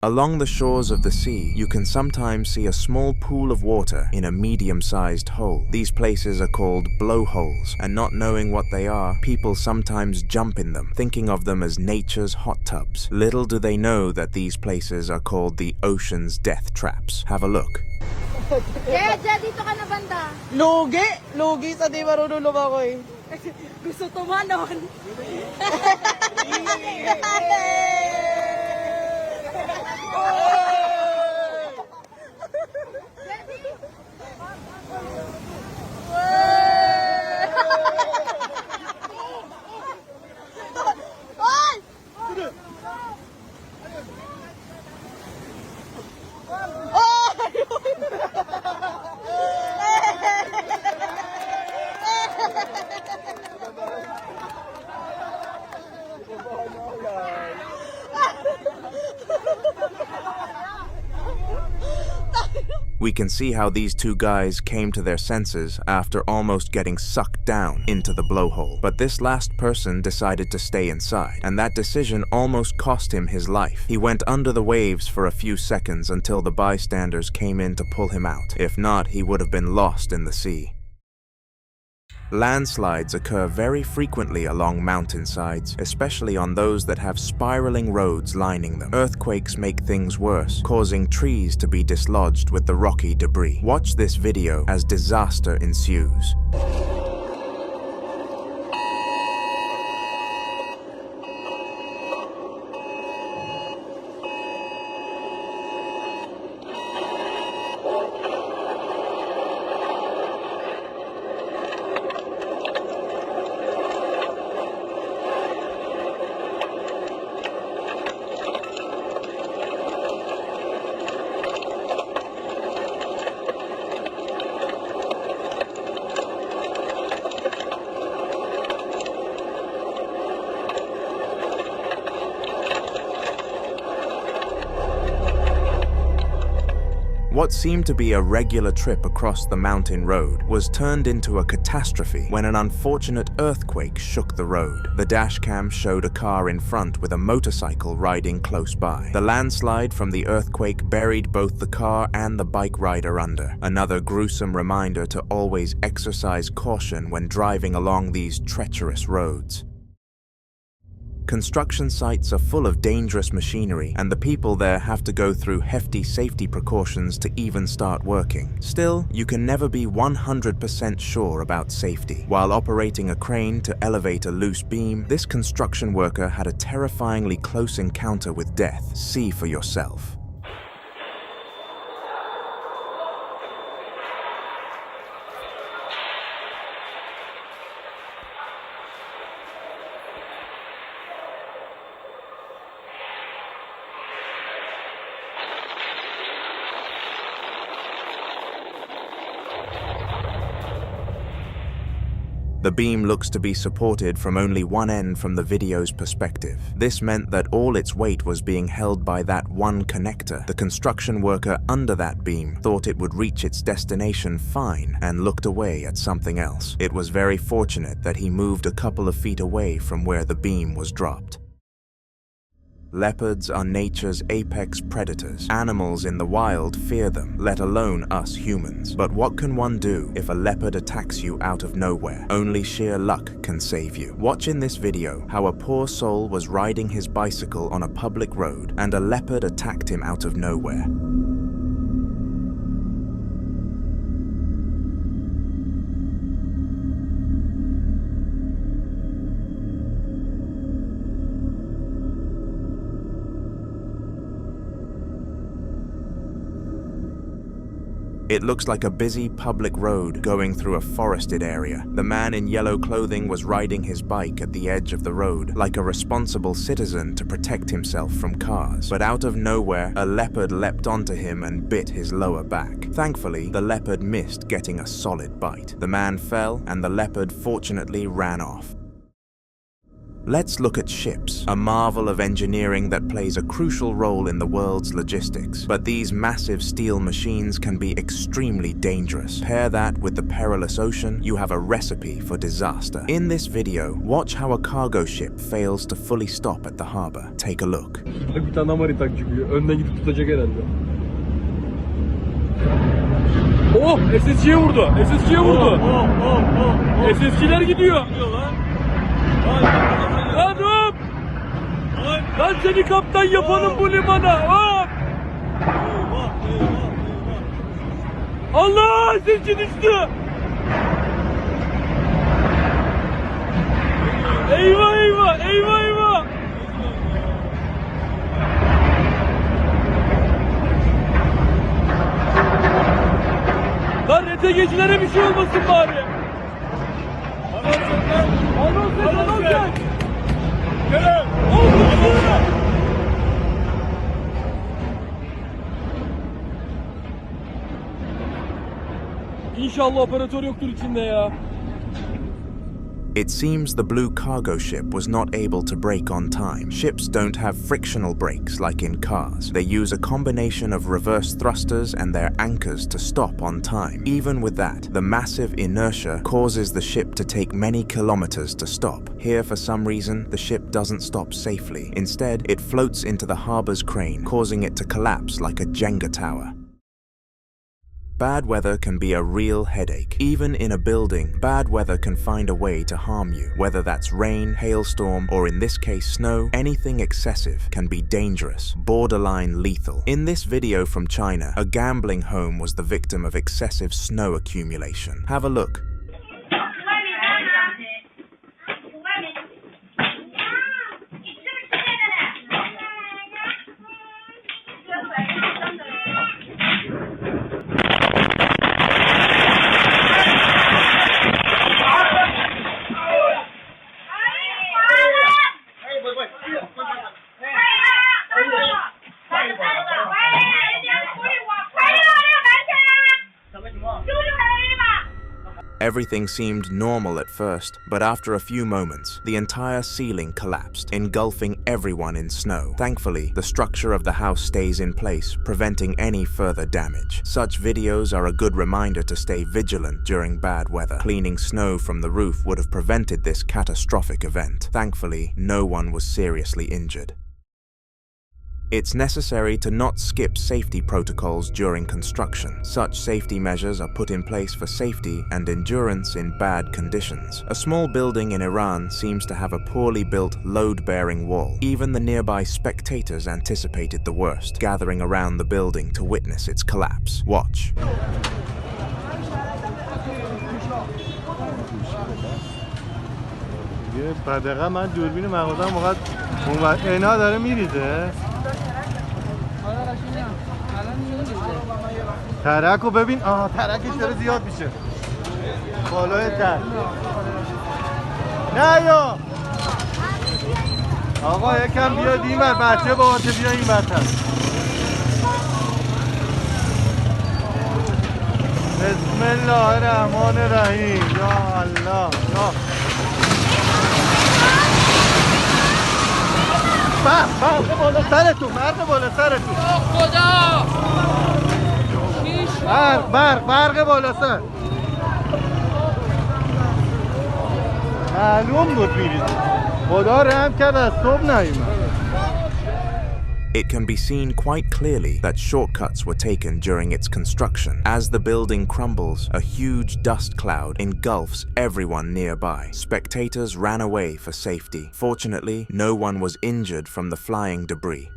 Along the shores of the sea, you can sometimes see a small pool of water in a medium-sized hole. These places are called blowholes, and not knowing what they are, people sometimes jump in them, thinking of them as nature's hot tubs. Little do they know that these places are called the ocean's death traps. Have a look. Kaya dito ka na banda. Lugi sa di marunong lumakoy. Gusto tumanon. We can see how these two guys came to their senses after almost getting sucked down into the blowhole. But this last person decided to stay inside, and that decision almost cost him his life. He went under the waves for a few seconds until the bystanders came in to pull him out. If not, he would have been lost in the sea. Landslides occur very frequently along mountainsides, especially on those that have spiraling roads lining them. Earthquakes make things worse, causing trees to be dislodged with the rocky debris. Watch this video as disaster ensues. What seemed to be a regular trip across the mountain road was turned into a catastrophe when an unfortunate earthquake shook the road. The dashcam showed a car in front with a motorcycle riding close by. The landslide from the earthquake buried both the car and the bike rider under. Another gruesome reminder to always exercise caution when driving along these treacherous roads. Construction sites are full of dangerous machinery, and the people there have to go through hefty safety precautions to even start working. Still, you can never be 100% sure about safety. While operating a crane to elevate a loose beam, this construction worker had a terrifyingly close encounter with death. See for yourself. The beam looks to be supported from only one end from the video's perspective. This meant that all its weight was being held by that one connector. The construction worker under that beam thought it would reach its destination fine and looked away at something else. It was very fortunate that he moved a couple of feet away from where the beam was dropped. Leopards are nature's apex predators. Animals in the wild fear them, let alone us humans. But what can one do if a leopard attacks you out of nowhere? Only sheer luck can save you. Watch in this video how a poor soul was riding his bicycle on a public road and a leopard attacked him out of nowhere. It looks like a busy public road going through a forested area. The man in yellow clothing was riding his bike at the edge of the road, like a responsible citizen to protect himself from cars. But out of nowhere, a leopard leapt onto him and bit his lower back. Thankfully, the leopard missed getting a solid bite. The man fell, and the leopard fortunately ran off. Let's look at ships, a marvel of engineering that plays a crucial role in the world's logistics. But these massive steel machines can be extremely dangerous. Pair that with the perilous ocean, you have a recipe for disaster. In this video, watch how a cargo ship fails to fully stop at the harbor. Take a look. Bir tane Ameritak çıkıyor. Önden gidip tutacak herhalde. Oh! SSC'ye vurdu. SSC'ye vurdu. SSC'ler gidiyor. Lan hop! Lan seni kaptan yapalım bu limana. Hop! Allah! SSC düştü. Eyvah eyvah! Eyvah eyvah! Lan RTG'cilere bir şey olmasın bari. Anons et. Gel. İnşallah operatör yoktur içinde ya. It seems the blue cargo ship was not able to brake on time. Ships don't have frictional brakes like in cars. They use a combination of reverse thrusters and their anchors to stop on time. Even with that, the massive inertia causes the ship to take many kilometers to stop. Here, for some reason, the ship doesn't stop safely. Instead, it floats into the harbor's crane, causing it to collapse like a Jenga tower. Bad weather can be a real headache. Even in a building, bad weather can find a way to harm you. Whether that's rain, hailstorm, or in this case snow, anything excessive can be dangerous, borderline lethal. In this video from China, a gambling home was the victim of excessive snow accumulation. Have a look. Everything seemed normal at first, but after a few moments, the entire ceiling collapsed, engulfing everyone in snow. Thankfully, the structure of the house stays in place, preventing any further damage. Such videos are a good reminder to stay vigilant during bad weather. Cleaning snow from the roof would have prevented this catastrophic event. Thankfully, no one was seriously injured. It's necessary to not skip safety protocols during construction. Such safety measures are put in place for safety and endurance in bad conditions. A small building in Iran seems to have a poorly built, load-bearing wall. Even the nearby spectators anticipated the worst, gathering around the building to witness its collapse. Watch. ترکو ببین ترکش داره زیاد میشه بالای در نه یا آقا یکم بیاد این بر بچه باهاته بیا این برتر بسم الله الرحمن الرحیم یا الله یا برق بالا سرتون برق بالا سرتون خدا برق بالا سر معلوم بود میرید خدا رحم کرد از صبح نیومد. It can be seen quite clearly that shortcuts were taken during its construction. As the building crumbles, a huge dust cloud engulfs everyone nearby. Spectators ran away for safety. Fortunately, no one was injured from the flying debris.